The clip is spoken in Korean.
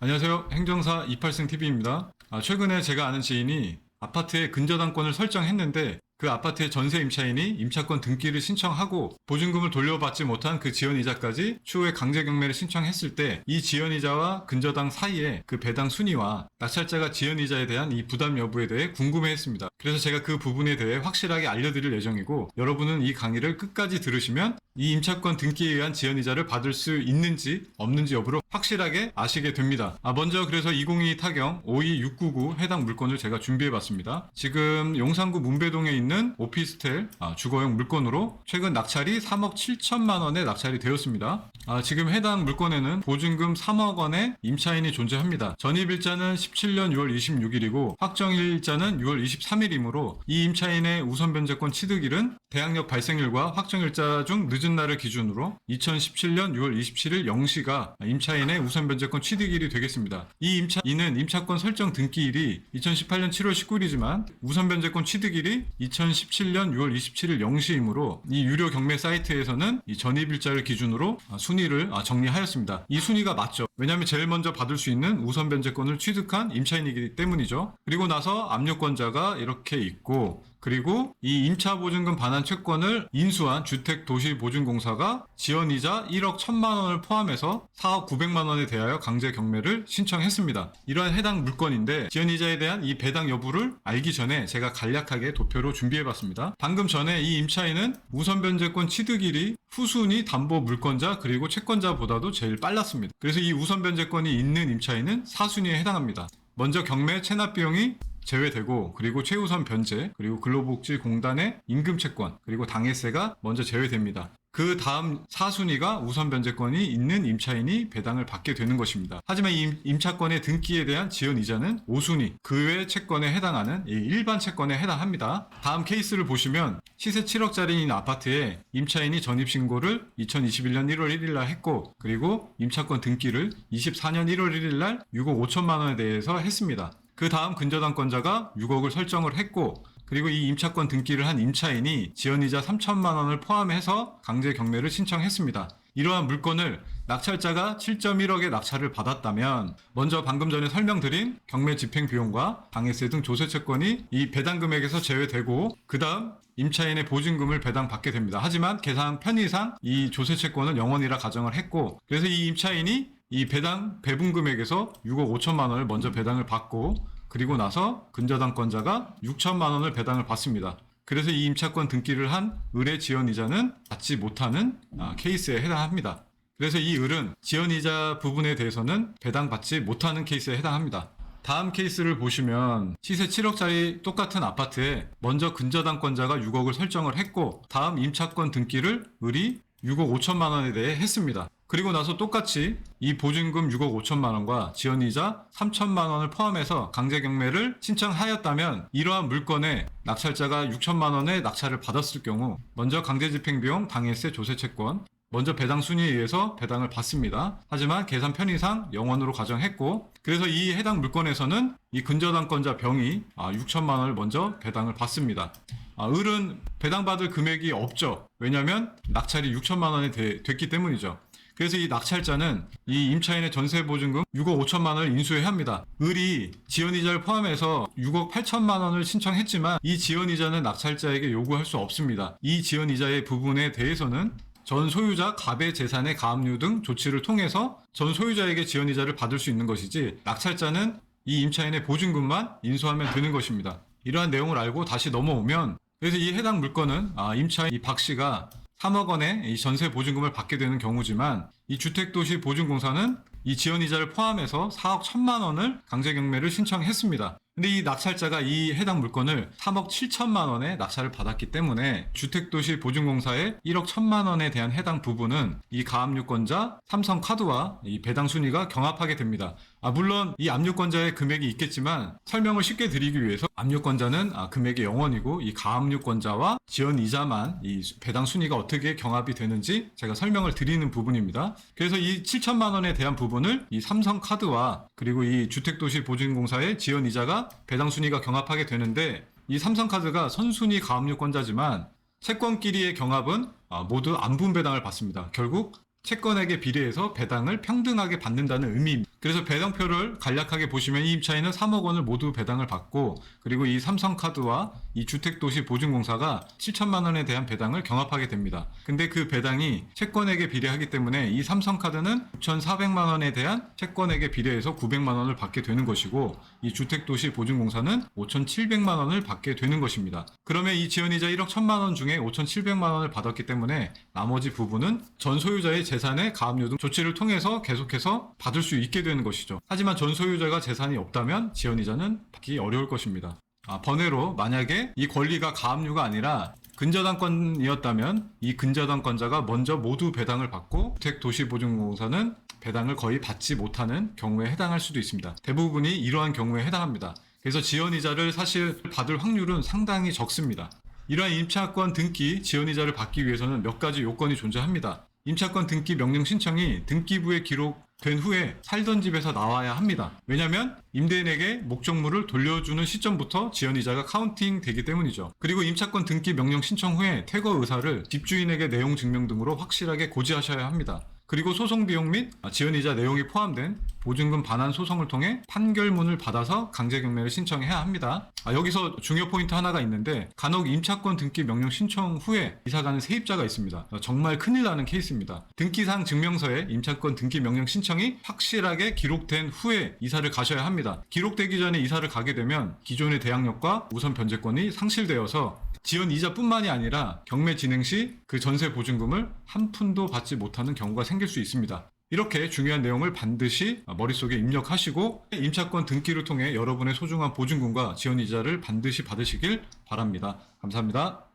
안녕하세요. 행정사 28승TV입니다. 최근에 제가 아는 지인이 아파트에 근저당권을 설정했는데 그 아파트의 전세 임차인이 임차권 등기를 신청하고 보증금을 돌려받지 못한 그 지연이자까지 추후에 강제 경매를 신청했을 때 이 지연이자와 근저당 사이에 그 배당 순위와 낙찰자가 지연이자에 대한 이 부담 여부에 대해 궁금해했습니다. 그래서 제가 그 부분에 대해 확실하게 알려드릴 예정이고, 여러분은 이 강의를 끝까지 들으시면 이 임차권 등기에 의한 지연이자를 받을 수 있는지 없는지 여부를 확실하게 아시게 됩니다. 먼저 그래서 2022 타경 52699 해당 물건을 제가 준비해봤습니다. 지금 용산구 문배동에 있는 오피스텔 주거용 물건으로 최근 낙찰이 3억 7천만 원에 낙찰이 되었습니다. 지금 해당 물건에는 보증금 3억 원의 임차인이 존재합니다. 전입일자는 17년 6월 26일이고 확정일자는 6월 23일이므로 이 임차인의 우선 변제권 취득일은 대항력 발생일과 확정일자 중 늦은 날을 기준으로 2017년 6월 27일 0시가 임차인의 우선 변제권 취득일이 되겠습니다. 이 임차인은 임차권 설정 등기일이 2018년 7월 19일이지만 우선 변제권 취득일이 2017년 6월 27일 0시이므로 이 유료 경매 사이트에서는 이 전입일자를 기준으로 순위를 정리하였습니다. 이 순위가 맞죠. 왜냐하면 제일 먼저 받을 수 있는 우선 변제권을 취득한 임차인이기 때문이죠. 그리고 나서 압류권자가 이렇게 있고, 그리고 이 임차보증금 반환 채권을 인수한 주택도시보증공사가 지연이자 1억 1천만 원을 포함해서 4억 9백만 원에 대하여 강제 경매를 신청했습니다. 이러한 해당 물건인데 지연이자에 대한 이 배당 여부를 알기 전에 제가 간략하게 도표로 준비해봤습니다. 방금 전에 이 임차인은 우선 변제권 취득일이 후순위 담보 물권자 그리고 채권자보다도 제일 빨랐습니다. 그래서 이 우선 변제권이 있는 임차인은 4순위에 해당합니다. 먼저 경매 체납 비용이 제외되고, 그리고 최우선 변제, 그리고 근로복지공단의 임금채권, 그리고 당해세가 먼저 제외됩니다. 그 다음 4순위가 우선 변제권이 있는 임차인이 배당을 받게 되는 것입니다. 하지만 이 임차권의 등기에 대한 지연이자는 5순위, 그 외 채권에 해당하는 일반 채권에 해당합니다. 다음 케이스를 보시면 시세 7억짜리인 아파트에 임차인이 전입신고를 2021년 1월 1일날 했고, 그리고 임차권 등기를 24년 1월 1일날 6억 5천만 원에 대해서 했습니다. 그 다음 근저당권자가 6억을 설정을 했고, 그리고 이 임차권 등기를 한 임차인이 지연이자 3천만 원을 포함해서 강제 경매를 신청했습니다. 이러한 물건을 낙찰자가 7.1억의 낙찰을 받았다면 먼저 방금 전에 설명드린 경매 집행 비용과 방해세 등 조세 채권이 이 배당 금액에서 제외되고, 그 다음 임차인의 보증금을 배당받게 됩니다. 하지만 계산 편의상 이 조세 채권은 0원이라 가정을 했고, 그래서 이 임차인이 이 배분 금액에서 6억 5천만 원을 먼저 배당을 받고, 그리고 나서 근저당권자가 6천만 원을 배당을 받습니다. 그래서 이 임차권 등기를 한 을의 지연이자는 받지 못하는 케이스에 해당합니다. 그래서 이 을은 지연이자 부분에 대해서는 배당받지 못하는 케이스에 해당합니다. 다음 케이스를 보시면 시세 7억짜리 똑같은 아파트에 먼저 근저당권자가 6억을 설정을 했고, 다음 임차권 등기를 을이 6억 5천만 원에 대해 했습니다. 그리고 나서 똑같이 이 보증금 6억 5천만 원과 지연이자 3천만 원을 포함해서 강제 경매를 신청하였다면 이러한 물건에 낙찰자가 6천만 원의 낙찰을 받았을 경우 먼저 강제집행비용, 당해세, 조세채권 먼저 배당 순위에 의해서 배당을 받습니다. 하지만 계산 편의상 0원으로 가정했고, 그래서 이 해당 물건에서는 이 근저당권자 병이 6천만 원을 먼저 배당을 받습니다. 을은 배당받을 금액이 없죠. 왜냐하면 낙찰이 6천만 원이 됐기 때문이죠. 그래서 이 낙찰자는 이 임차인의 전세보증금 6억 5천만 원을 인수해야 합니다. 을이 지연이자를 포함해서 6억 8천만 원을 신청했지만 이 지연이자는 낙찰자에게 요구할 수 없습니다. 이 지연이자의 부분에 대해서는 전 소유자 갑의 재산의 가압류 등 조치를 통해서 전 소유자에게 지연이자를 받을 수 있는 것이지, 낙찰자는 이 임차인의 보증금만 인수하면 되는 것입니다. 이러한 내용을 알고 다시 넘어오면, 그래서 이 해당 물건은 임차인 이 박 씨가 3억 원의 이 전세 보증금을 받게 되는 경우지만, 이 주택도시보증공사는 이 지연이자를 포함해서 4억 1천만 원을 강제 경매를 신청했습니다. 근데 이 낙찰자가 이 해당 물건을 3억 7천만 원에 낙찰을 받았기 때문에 주택도시보증공사의 1억 1천만 원에 대한 해당 부분은 이 가압류권자 삼성카드와 이 배당 순위가 경합하게 됩니다. 물론 이 압류권자의 금액이 있겠지만 설명을 쉽게 드리기 위해서 압류권자는 금액이 0원이고 이 가압류권자와 지연이자만 이 배당 순위가 어떻게 경합이 되는지 제가 설명을 드리는 부분입니다. 그래서 이 7천만 원에 대한 부분을 이 삼성카드와 그리고 이 주택도시보증공사의 지연이자가 배당 순위가 경합하게 되는데, 이 삼성카드가 선순위 가압류권자지만 채권끼리의 경합은 모두 안분 배당을 받습니다. 결국 채권액에 비례해서 배당을 평등하게 받는다는 의미입니다. 그래서 배당표를 간략하게 보시면 이 임차인은 3억 원을 모두 배당을 받고, 그리고 이 삼성카드와 이 주택도시보증공사가 7천만 원에 대한 배당을 경합하게 됩니다. 근데 그 배당이 채권액에 비례하기 때문에 이 삼성카드는 9,400만 원에 대한 채권액에 비례해서 900만 원을 받게 되는 것이고, 이 주택도시보증공사는 5,700만 원을 받게 되는 것입니다. 그러면 이 지연이자 1억 1천만 원 중에 5,700만 원을 받았기 때문에 나머지 부분은 전 소유자의 재산의 가압류 등 조치를 통해서 계속해서 받을 수 있게 되는 것이죠. 하지만 전 소유자가 재산이 없다면 지연이자는 받기 어려울 것입니다. 번외로 만약에 이 권리가 가압류가 아니라 근저당권이었다면 이 근저당권자가 먼저 모두 배당을 받고 주택도시보증공사는 배당을 거의 받지 못하는 경우에 해당할 수도 있습니다. 대부분이 이러한 경우에 해당합니다. 그래서 지연이자를 사실 받을 확률은 상당히 적습니다. 이러한 임차권 등기 지연이자를 받기 위해서는 몇 가지 요건이 존재합니다. 임차권 등기 명령 신청이 등기부에 기록된 후에 살던 집에서 나와야 합니다. 왜냐하면 임대인에게 목적물을 돌려주는 시점부터 지연이자가 카운팅 되기 때문이죠. 그리고 임차권 등기 명령 신청 후에 퇴거 의사를 집주인에게 내용 증명 등으로 확실하게 고지하셔야 합니다. 그리고 소송 비용 및 지연이자 내용이 포함된 보증금 반환 소송을 통해 판결문을 받아서 강제경매를 신청해야 합니다. 여기서 중요 포인트 하나가 있는데, 간혹 임차권 등기 명령 신청 후에 이사가는 세입자가 있습니다. 정말 큰일 나는 케이스입니다. 등기상 증명서에 임차권 등기 명령 신청이 확실하게 기록된 후에 이사를 가셔야 합니다. 기록되기 전에 이사를 가게 되면 기존의 대항력과 우선 변제권이 상실되어서 지연 이자뿐만이 아니라 경매 진행 시 그 전세 보증금을 한 푼도 받지 못하는 경우가 생길 수 있습니다. 이렇게 중요한 내용을 반드시 머릿속에 입력하시고 임차권 등기를 통해 여러분의 소중한 보증금과 지연 이자를 반드시 받으시길 바랍니다. 감사합니다.